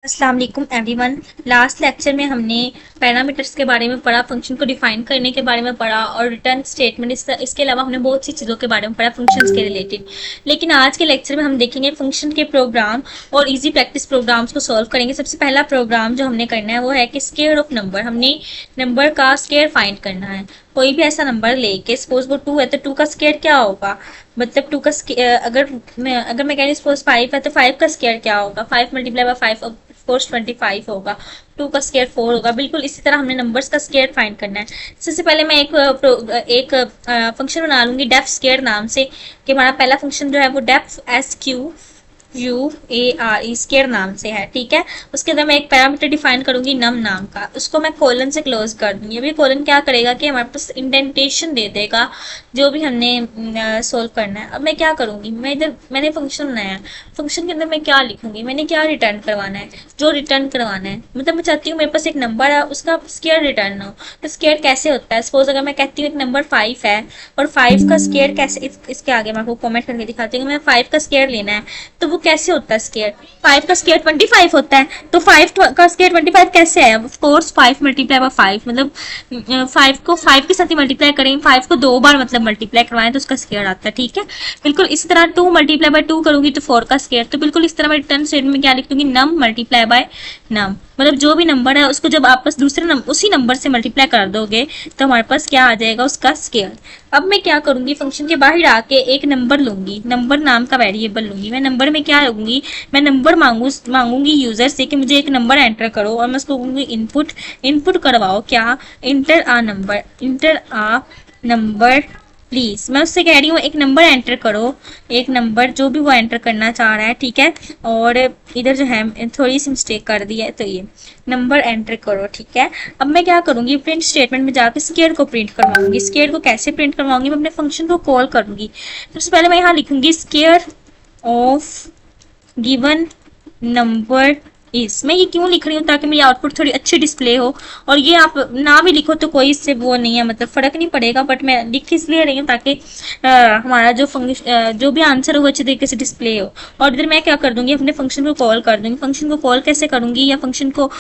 अस्सलाम वालेकुम everyone. Last lecture में हमने पैरामीटर्स के बारे में पढ़ा, फंक्शन को डिफाइन करने के बारे में पढ़ा और रिटर्न स्टेटमेंट। इसके अलावा हमने बहुत सी चीज़ों के बारे में पढ़ा फंक्शंस के रिलेटेड। लेकिन आज के लेक्चर में हम देखेंगे फंक्शन के प्रोग्राम और इजी प्रैक्टिस प्रोग्राम्स को सॉल्व करेंगे। सबसे पहला प्रोग्राम जो हमने करना है वो है कि स्क्वायर ऑफ नंबर। हमने नंबर का स्क्वायर फाइंड करना है। कोई भी ऐसा नंबर लेके, सपोज वो 2 है तो 2 का स्क्वायर क्या होगा, मतलब 2 का अगर मैं कह रही हूँ सपोज 5 है तो 5 का स्क्वायर क्या होगा, 5 मल्टीप्लाई बाय 5 कोर्स 25 होगा। 2 का स्क्वायर 4 होगा। बिल्कुल इसी तरह हमने नंबर्स का स्क्वायर फाइंड करना है। सबसे पहले मैं एक फंक्शन बना लूंगी डेफ स्क्वायर नाम से, कि हमारा पहला फंक्शन जो है वो डेफ SQUARE स्क्वायर नाम से है। ठीक है, उसके अंदर मैं एक पैरामीटर डिफाइन करूंगी नम नाम का, उसको मैं कोलन से क्लोज कर दूंगी। अभी कोलन क्या करेगा कि हमारे पास इंडेंटेशन दे देगा जो भी हमने सोल्व करना है। अब मैं क्या करूंगी, मैंने फंक्शन बनाया है, फंक्शन के अंदर मैं क्या लिखूंगी, मैंने क्या रिटर्न करवाना है, जो रिटर्न करवाना है। मतलब मैं चाहती हूँ मेरे पास एक नंबर है, उसका स्क्वायर रिटर्न हो। तो स्क्वायर कैसे होता है, सपोज अगर मैं कहती हूँ एक नंबर 5 है और 5 का स्क्वायर कैसे, इसके आगे मैं आपको कमेंट करके दिखाती हूँ। मैं 5 का स्क्वायर लेना है तो वो कैसे होता है स्क्वायर, 5 का स्क्वायर 25 होता है। तो 5 का स्क्वायर 25 कैसे है, ऑफ कोर्स 5 मल्टीप्लाई बाय 5, मतलब 5 को 5 के साथ ही मल्टीप्लाई करेंगे, 5 को 2 बार मतलब मल्टीप्लाई करवाएं तो उसका स्क्वायर आता है। ठीक है, बिल्कुल इसी तरह 2 मल्टीप्लाई बाय 2 करूंगी तो 4 का स्क्वायर। तो बिल्कुल इस तरह मैं रिटर्न स्टेटमेंट में क्या लिख दूंगी, नम मल्टीप्लाई बाय नम, मतलब जो भी नंबर है उसको जब आप दूसरे उसी नंबर से मल्टीप्लाई कर दोगे तो हमारे पास क्या आ जाएगा, उसका स्क्वायर। अब मैं क्या करूंगी, फंक्शन के बाहर आके एक नंबर लूंगी, नंबर नाम का वेरिएबल लूंगी। मैं नंबर में क्या लूंगी, मैं नंबर मांगूंगी यूजर से कि मुझे एक नंबर एंटर करो, और मैं उसको कहूंगी इनपुट करवाओ क्या, इंटर आ नंबर प्लीज। मैं उससे कह रही हूँ एक नंबर एंटर करो, एक नंबर जो भी वो एंटर करना चाह रहा है। ठीक है, और इधर जो है थोड़ी सी मिस्टेक कर दी है, तो ये नंबर एंटर करो। ठीक है, अब मैं क्या करूंगी, प्रिंट स्टेटमेंट में जाकर स्क्वायर को प्रिंट करवाऊंगी। स्क्वायर को कैसे प्रिंट करवाऊंगी, मैं अपने फंक्शन को कॉल करूंगी। सबसे पहले मैं यहाँ लिखूंगी स्क्वायर ऑफ गिवन नंबर इस। मैं ये क्यों लिख रही हूँ, ताकि मेरी आउटपुट थोड़ी अच्छी डिस्प्ले हो। और ये आप ना भी लिखो तो कोई इससे वो नहीं है, मतलब फर्क नहीं पड़ेगा, बट मैं लिख इसलिए रही हूँ ताकि हमारा जो भी आंसर हो वो अच्छे तरीके से डिस्प्ले हो। और इधर मैं क्या कर दूंगी, अपने फंक्शन को कॉल कर दूंगी। फंक्शन को कॉल कैसे करूंगी, या फंक्शन को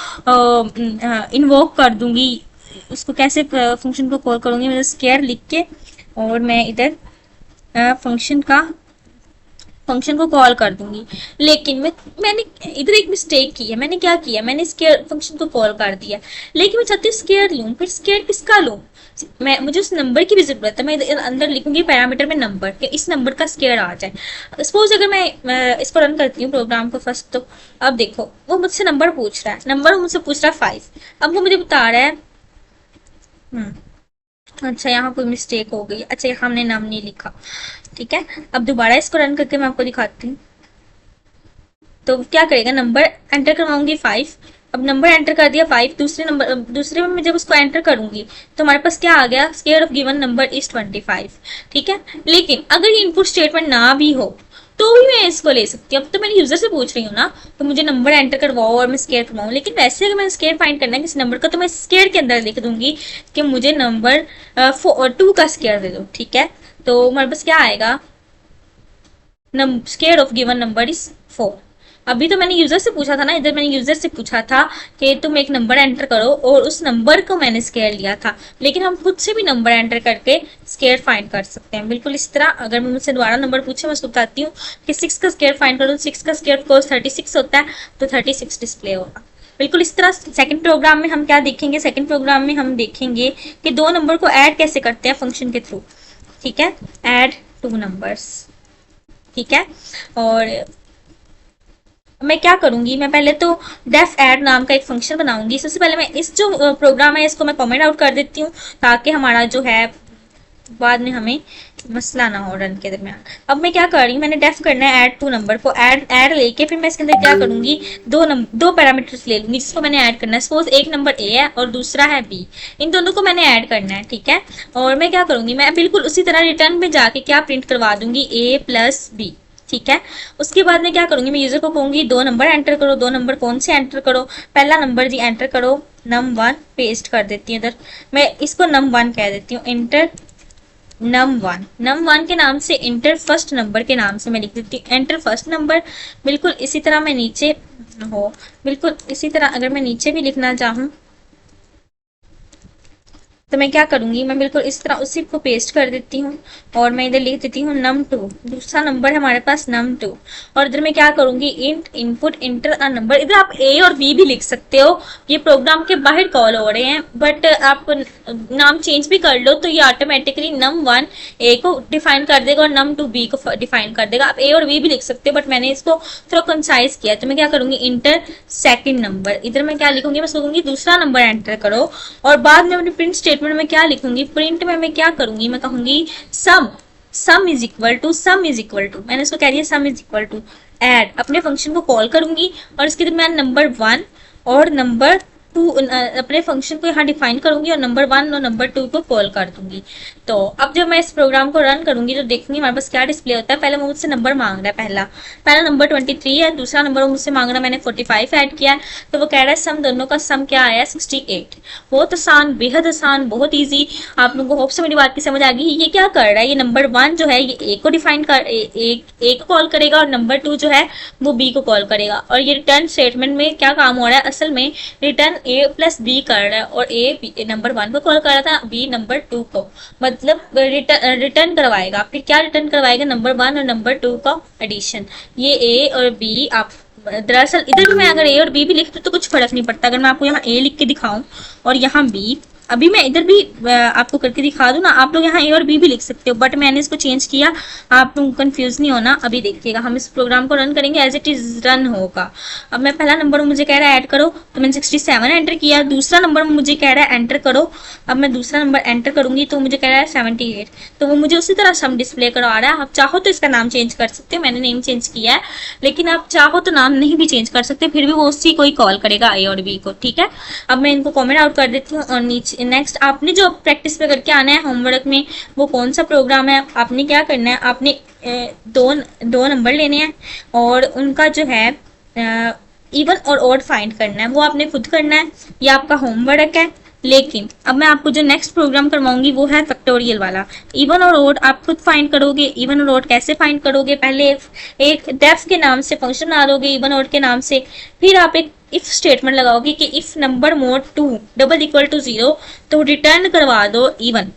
इन्वोक कर दूंगी। उसको कैसे फंक्शन को कॉल करूंगी, मतलब स्क्वायर लिख के, और मैं इधर फंक्शन को कॉल कर दूंगी। लेकिन मैंने इधर एक मिस्टेक की है। मैंने क्या किया, मैंने स्क्वायर फंक्शन को कॉल कर दिया, लेकिन मैं चाहती हूँ स्क्वायर लूँ। फिर स्क्वायर किसका लूँ, मुझे उस नंबर की भी जरूरत है। मैं अंदर लिखूंगी पैरामीटर में नंबर, कि इस नंबर का स्क्वायर आ जाए। सपोज अगर मैं इसको रन करती हूँ प्रोग्राम को फर्स्ट, तो अब देखो वो मुझसे नंबर पूछ रहा है, नंबर मुझसे पूछ रहा है 5। अब वो मुझे बता रहा है अच्छा यहाँ कोई मिस्टेक हो गई, अच्छा यहाँ हमने नाम नहीं लिखा। ठीक है, अब दोबारा इसको रन करके मैं आपको दिखाती हूँ। तो क्या करेगा, नंबर एंटर करवाऊंगी 5। अब नंबर एंटर कर दिया 5, दूसरे में मैं जब उसको एंटर करूंगी तो हमारे पास क्या आ गया, square of given number is 25। ठीक है, लेकिन अगर ये इनपुट स्टेटमेंट ना भी हो तो भी मैं इसको ले सकती हूँ। अब तो मैंने यूजर से पूछ रही हूँ ना, तो मुझे नंबर एंटर करवाओ और मैं स्क्वायर करवाऊँ। लेकिन वैसे अगर मैं स्क्वायर फाइंड करना है किसी नंबर का, तो मैं स्क्वायर के अंदर लिख दूंगी कि मुझे नंबर 2 का स्क्वायर दे दो। ठीक है, तो हमारे पास क्या आएगा, square of given number is 4। अभी तो मैंने यूजर से पूछा था ना, इधर मैंने यूजर से पूछा था कि तुम एक नंबर एंटर करो, और उस नंबर को मैंने स्क्वायर लिया था। लेकिन हम खुद से भी नंबर एंटर करके स्क्वायर फाइंड कर सकते हैं। बिल्कुल इस तरह अगर मैं मुझसे दोबारा नंबर पूछे, मैं उसको बताती हूँ कि 6 का स्क्वायर फाइंड करो। 6 का स्क्वायर कोर्स 36 होता है, तो 36 डिस्प्ले होगा। बिल्कुल इस तरह सेकंड प्रोग्राम में हम क्या देखेंगे, सेकंड प्रोग्राम में हम देखेंगे कि दो नंबर को ऐड कैसे करते हैं फंक्शन के थ्रू। ठीक है, ऐड 2 नंबर्स। ठीक है, और मैं क्या करूंगी, मैं पहले तो डेफ ऐड नाम का एक फंक्शन बनाऊंगी। सबसे पहले मैं इस जो प्रोग्राम है इसको मैं कमेंट आउट कर देती हूँ, ताकि हमारा जो है बाद में हमें मसला ना हो रन के दरमियान। अब मैं क्या कर रही हूँ, मैंने डेफ करना है ऐड 2 नंबर को, ऐड लेके फिर मैं इसके अंदर क्या करूंगी, दो पैरामीटर्स ले लूंगी जिसको मैंने ऐड करना है। सपोज एक नंबर ए है और दूसरा है बी, इन दोनों को मैंने ऐड करना है। ठीक है, और मैं क्या करूंगी, मैं बिल्कुल उसी तरह रिटर्न में जाके क्या प्रिंट करवा दूंगी, ए प्लस बी। ठीक है, उसके बाद में क्या करूंगी, मैं यूजर को कहूंगी 2 नंबर एंटर करो। 2 नंबर कौन से एंटर करो, पहला नंबर जी एंटर करो, num1 पेस्ट कर देती हूँ इधर। मैं इसको num1 कह देती हूँ, इंटर num1 के नाम से इंटर फर्स्ट नंबर के नाम से मैं लिख देती हूँ एंटर फर्स्ट नंबर। बिल्कुल इसी तरह मैं नीचे हो बिल्कुल इसी तरह अगर मैं नीचे भी लिखना चाहूँ तो मैं क्या करूंगी, मैं बिल्कुल इस तरह उसी को पेस्ट कर देती हूँ और मैं इधर लिख देती हूँ num2। दूसरा नंबर है हमारे पास num2 और इधर मैं क्या करूंगी int input inter a number. इधर आप ए और बी भी लिख सकते हो, ये प्रोग्राम के बाहर कॉल हो रहे हैं, बट आप नाम चेंज भी कर लो तो ये ऑटोमेटिकली num1 ए को डिफाइन कर देगा और num2 बी को डिफाइन कर देगा। आप ए और बी भी लिख सकते हो बट मैंने इसको थोड़ा कंसाइज किया, तो मैं क्या करूंगी इंटर सेकेंड नंबर। इधर मैं क्या लिखूंगी, बस लिखूंगी दूसरा नंबर एंटर करो और बाद में अपनी प्रिंट स्टेटमेंट में क्या लिखूंगी, प्रिंट में मैं क्या करूंगी, मैं कहूंगी सम इज इक्वल टू मैंने इसको कह दिया sum is equal to add, अपने फंक्शन को कॉल करूंगी और इसके दरमियान नंबर 1 और नंबर 2 अपने फंक्शन को यहाँ डिफाइन करूंगी और नंबर 1 और नंबर 2 को कॉल कर दूंगी। तो अब जब मैं इस प्रोग्राम को रन करूंगी तो देखूंगी हमारे पास क्या डिस्प्ले होता है। पहले वो मुझसे नंबर मांग रहा है, पहला नंबर 23 है, दूसरा नंबर वो मुझसे मांग रहा है, मैंने 45 ऐड किया है, तो वो कह रहा है सम दोनों का सम क्या आया 68। बहुत आसान, बेहद आसान, बहुत ईजी। आप लोगों को होप से मेरी बात की समझ आ गई। ये क्या कर रहा है, ये नंबर 1 जो है ये ए को डिफाइन कर ए को कॉल करेगा और नंबर 2 जो है वो बी को कॉल करेगा। और ये रिटर्न स्टेटमेंट में क्या काम हो रहा है, असल में रिटर्न ए प्लस बी कर रहा है और ए नंबर 1 को कॉल कर रहा था, बी नंबर 2 को, मतलब रिटर्न करवाएगा। फिर क्या रिटर्न करवाएगा, नंबर 1 और नंबर 2 का एडिशन। ये ए और बी आप दरअसल इधर भी मैं अगर ए और बी भी लिख दूँ तो कुछ फर्क नहीं पड़ता। अगर मैं आपको यहाँ ए लिख के दिखाऊं और यहाँ बी, अभी मैं इधर भी आपको करके दिखा दूं ना, आप लोग यहाँ ए और बी भी लिख सकते हो बट मैंने इसको चेंज किया, आप लोग कंफ्यूज नहीं होना। अभी देखिएगा हम इस प्रोग्राम को रन करेंगे, एज इट इज रन होगा। अब मैं पहला नंबर मुझे कह रहा है ऐड करो तो मैंने 67 एंटर किया, दूसरा नंबर मुझे कह रहा है एंटर करो, अब मैं दूसरा नंबर एंटर करूंगी तो मुझे कह रहा है 78, तो वो मुझे उसी तरह सम डिस्प्ले करवा रहा है। आप चाहो तो इसका नाम चेंज कर सकते हो, मैंने नेम चेंज किया है, लेकिन आप चाहो तो नाम नहीं भी चेंज कर सकते, फिर भी वो उसी को ही कॉल करेगा ए और बी को, ठीक है। अब मैं इनको कॉमेंट आउट कर देती हूँ और नीचे नेक्स्ट आपने जो प्रैक्टिस पे करके आना है होमवर्क में वो कौन सा प्रोग्राम है, आपने क्या करना है, आपने दो नंबर लेने हैं और उनका जो है इवन और ऑड फाइंड करना है, वो आपने खुद करना है, ये आपका होमवर्क है। लेकिन अब मैं आपको जो नेक्स्ट प्रोग्राम करवाऊंगी वो है फैक्टोरियल वाला। इवन और ऑड आप खुद फाइंड करोगे। इवन और ऑड कैसे फाइंड करोगे, पहले एक डेफ के नाम से फंक्शन बना लोगे इवन ऑड के नाम से, फिर आप एक इफ स्टेटमेंट लगाओगे कि if number mod 2 double equal to 0 तो रिटर्न करवा दो इवन।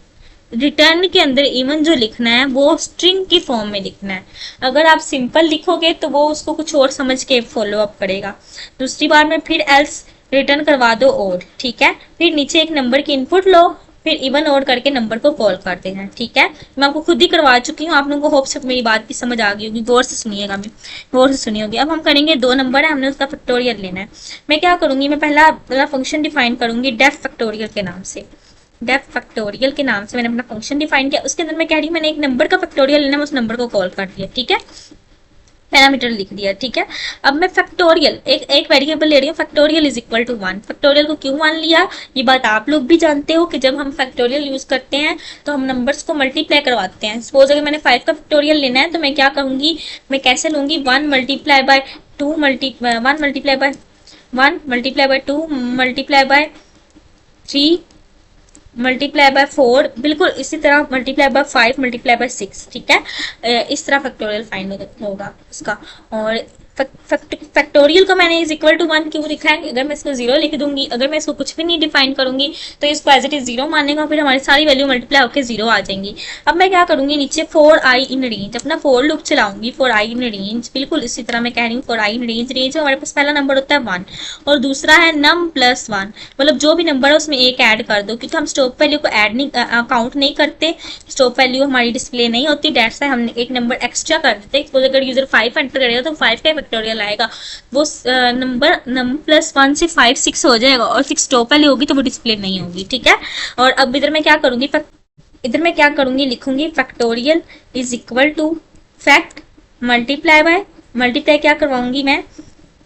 रिटर्न के अंदर इवन जो लिखना है वो स्ट्रिंग की फॉर्म में लिखना है। अगर आप सिंपल लिखोगे तो वो उसको कुछ और समझ के फॉलो अप करेगा। दूसरी बार में फिर एल्स रिटर्न करवा दो ओड, ठीक है। फिर नीचे एक नंबर की इनपुट लो, फिर इवन ओड करके नंबर को कॉल करते हैं, ठीक है। मैं आपको खुद ही करवा चुकी हूँ, आप लोगों को होप से मेरी बात की समझ आ गई होगी। गौर से सुनिएगा, मैं गौर से सुनी होगी। अब हम करेंगे 2 नंबर है, हमने उसका फैक्टोरियल लेना है। मैं क्या करूंगी, मैं पहला फंक्शन डिफाइन करूंगी डेफ फैक्टोरियल के नाम से। डेफ फैक्टोरियल के नाम से मैंने अपना फंक्शन डिफाइन किया, उसके अंदर मैं कह रही हूँ मैंने एक नंबर का फैक्टोरियल लेना है, उस नंबर को कॉल कर दिया, ठीक है, पैरामीटर लिख दिया, ठीक है। अब मैं फैक्टोरियल एक वेरिएबल ले रही हूँ, factorial is equal to 1। Factorial को क्यों 1 लिया, ये बात आप लोग भी जानते हो कि जब हम फैक्टोरियल यूज करते हैं तो हम नंबर्स को मल्टीप्लाई करवाते हैं। सपोज अगर मैंने 5 का फैक्टोरियल लेना है तो मैं क्या कहूंगी, मैं कैसे लूंगी, 1 multiply by 2 1 multiply by 1 multiply by 2 multiply by 3 multiply by 4, बिल्कुल इसी तरह मल्टीप्लाई बाय 5 मल्टीप्लाई बाय 6, ठीक है। इस तरह फैक्टोरियल फाइंड होगा उसका। और फैक्टोरियल को मैंने इज इक्वल टू 1 क्यों लिखा है, अगर मैं इसको 0 लिख दूंगी, अगर मैं इसको कुछ भी नहीं डिफाइन करूंगी तो इसको एज इट इज 0 मानेगा, फिर हमारी सारी वैल्यू मल्टीप्लाई होकर 0 आ जाएंगी। अब मैं क्या करूंगी, नीचे 4i इन रेंज अपना फॉर लूप चलाऊंगी, 4i इन रेंज, बिल्कुल इसी तरह मैं कह रही हूँ 4i इन रेंज। रेंज में हमारे पास पहला नंबर होता है 1 और दूसरा है num प्लस 1, मतलब जो भी नंबर है उसमें एक ऐड कर दो, क्योंकि हम स्टॉप वैल्यू को ऐड नहीं काउंट नहीं करते, स्टॉप वैल्यू हमारी डिस्प्ले नहीं होती, डेट्स है हमने एक नंबर एक्स्ट्रा कर देते। अगर यूजर 5 एंटर करेगा तो 5 का फैक्टोरियल आएगा, वो नंबर num प्लस 1 से 5 6 हो जाएगा और 6 टॉप वाली होगी तो वो डिस्प्ले नहीं होगी, ठीक है। और अब इधर मैं क्या करूंगी, लिखूंगी factorial is equal to fact multiply क्या करवाऊंगी मैं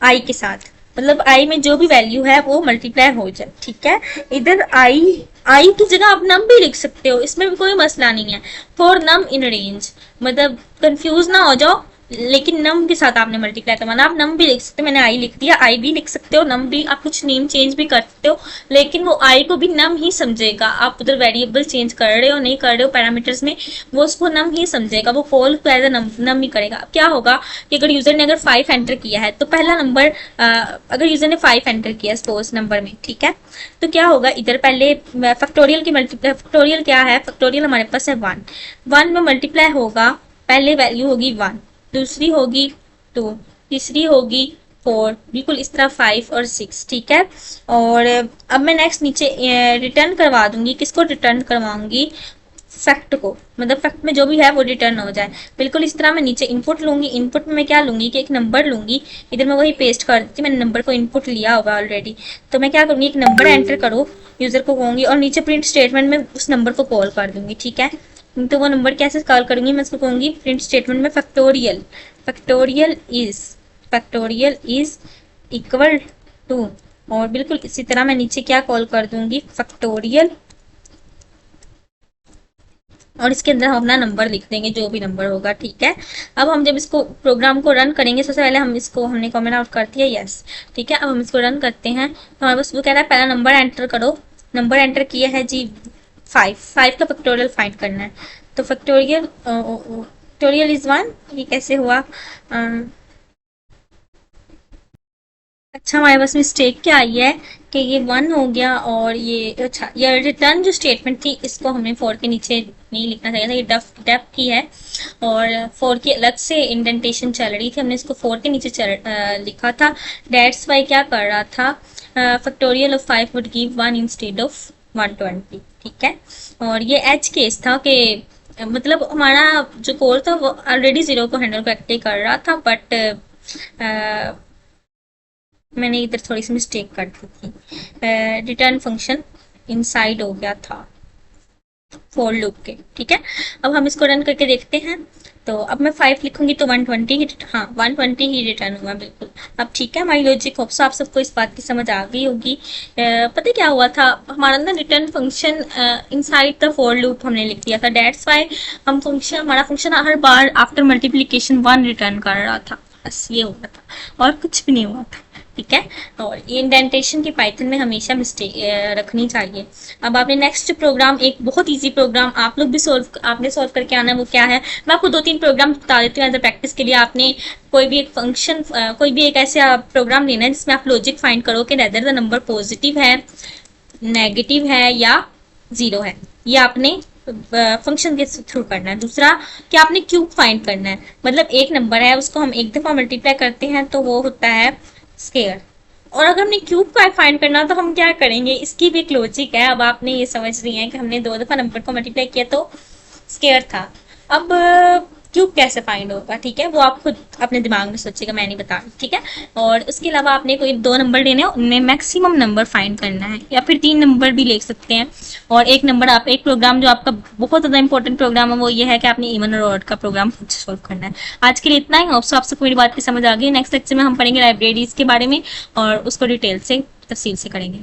आई के साथ, मतलब आई में जो भी वैल्यू है वो मल्टीप्लाई हो जाए, ठीक है। इधर आई की जगह आप नम भी लिख सकते हो, इसमें भी कोई मसला नहीं है। फॉर नम इन रेंज, मतलब कंफ्यूज ना हो जाओ, लेकिन नम के साथ आपने मल्टीप्लाई करवाना। आप नम भी लिख सकते हो, मैंने आई लिख दिया, आई भी लिख सकते हो, नम भी, आप कुछ नेम चेंज भी कर सकते हो, लेकिन वो आई को भी नम ही समझेगा। आप उधर वेरिएबल चेंज कर रहे हो नहीं कर रहे हो पैरामीटर्स में, वो उसको नम ही समझेगा, वो कॉल को एज नम नम ही करेगा। अब क्या होगा कि अगर यूजर ने अगर 5 एंटर किया है तो पहला नंबर, अगर यूजर ने 5 एंटर किया सपोज नंबर में, ठीक है, तो क्या होगा इधर पहले फैक्टोरियल की मल्टीप्लाई, फैक्टोरियल क्या है, फैक्टोरियल हमारे पास है 1, 1 में मल्टीप्लाई होगा, पहले वैल्यू होगी 1, दूसरी होगी 2, तीसरी होगी 4, बिल्कुल इस तरह 5 और 6, ठीक है। और अब मैं नेक्स्ट नीचे रिटर्न करवा दूंगी, किसको रिटर्न करवाऊंगी, फैक्ट को, मतलब फैक्ट में जो भी है वो रिटर्न हो जाए। बिल्कुल इस तरह मैं नीचे इनपुट लूंगी, इनपुट में मैं क्या लूंगी कि एक नंबर लूंगी, इधर मैं वही पेस्ट कर देती, मैंने नंबर को इनपुट लिया होगा ऑलरेडी, तो मैं क्या करूंगी एक नंबर एंटर करो, यूजर को कहूंगी, और नीचे प्रिंट स्टेटमेंट में उस नंबर को कॉल कर दूंगी, ठीक है। तो वो नंबर कैसे कॉल करूंगी, मैं उसको कहूंगी प्रिंट स्टेटमेंट में factorial, factorial is, factorial is equal to, और बिल्कुल इसी तरह मैं नीचे क्या कॉल कर दूंगी, फैक्टोरियल, और इसके अंदर हम अपना नंबर लिख देंगे जो भी नंबर होगा, ठीक है। अब हम जब इसको प्रोग्राम को रन करेंगे, सबसे पहले हम इसको, हमने कमेंट आउट कर दिया, यस, ठीक है। अब हम इसको रन करते हैं तो हमारे पास वो कह रहा है पहला नंबर एंटर करो, नंबर एंटर किया है जी 5, 5 का फैक्टोरियल फाइंड करना है, तो फैक्टोरियल, फैक्टोरियल इज 1, ये कैसे हुआ, अच्छा हमारे पास मिस्टेक क्या आई है कि ये 1 हो गया, और ये अच्छा ये रिटर्न जो स्टेटमेंट थी इसको हमें 4 के नीचे नहीं लिखना चाहिए था, ये डेफ की है, और 4 की अलग से इंडेंटेशन चल रही थी, हमने इसको 4 के नीचे लिखा था, डेट्स वाई क्या कर रहा था, factorial of 5 would give 1 instead of 120, ठीक है। और ये एज केस था कि मतलब हमारा जो कोड था वो ऑलरेडी 0 को हैंडल करके कर रहा था, बट मैंने इधर थोड़ी सी मिस्टेक कर दी थी, रिटर्न फंक्शन इनसाइड हो गया था फॉर लूप के, ठीक है। अब हम इसको रन करके देखते हैं, तो अब मैं 5 लिखूंगी तो 120 ही, हाँ 120 ही रिटर्न हुआ, बिल्कुल। अब ठीक है, हमारी लॉजिक होप्स आप सबको इस बात की समझ आ गई होगी। पता क्या हुआ था, हमारा ना return function inside the for loop हमने लिख दिया था, डेट्स वाई हम फंक्शन, हमारा फंक्शन हर बार आफ्टर मल्टीप्लीकेशन 1 रिटर्न कर रहा था, बस ये हुआ था और कुछ भी नहीं हुआ था, ठीक है। और ये इंडेंटेशन की पाइथन में हमेशा मिस्टेक रखनी चाहिए। अब आपने नेक्स्ट प्रोग्राम, एक बहुत इजी प्रोग्राम आप लोग भी आपने सॉल्व करके आना है, वो क्या है, मैं आपको 2-3 प्रोग्राम बता देती हूँ एज अ प्रैक्टिस के लिए। आपने कोई भी एक फंक्शन, कोई भी एक ऐसा प्रोग्राम लेना है जिसमें आप लॉजिक फाइंड करो कि नेदर द नंबर पॉजिटिव है, नेगेटिव है या 0 है, ये आपने फंक्शन के थ्रू करना है। दूसरा कि आपने क्यूब फाइंड करना है, मतलब एक नंबर है उसको हम एक दफा मल्टीप्लाई करते हैं तो वो होता है स्केयर, और अगर हमने क्यूब का फाइंड करना तो हम क्या करेंगे, इसकी भी एक लॉजिक है। अब आपने ये समझ रही है कि हमने 2 दफा नंबर को मल्टीप्लाई किया तो स्केयर था, अब क्यूब कैसे फाइंड होगा, ठीक है, वो आप खुद अपने दिमाग में सोचेगा, मैं नहीं बता रही, ठीक है। और उसके अलावा आपने कोई 2 नंबर लेने हैं, उनमें मैक्सिमम नंबर फाइंड करना है, या फिर 3 नंबर भी ले सकते हैं, और एक नंबर आप, एक प्रोग्राम जो आपका बहुत ज़्यादा इंपॉर्टेंट प्रोग्राम है वो ये है कि आपने इवन और ऑड का प्रोग्राम खुद सॉल्व करना है। आज के लिए इतना ही, होप सो आप सबको मेरी बात की समझ आ गई। नेक्स्ट लेक्चर में हम पढ़ेंगे लाइब्रेरीज के बारे में और उसको डिटेल से तफसील से करेंगे।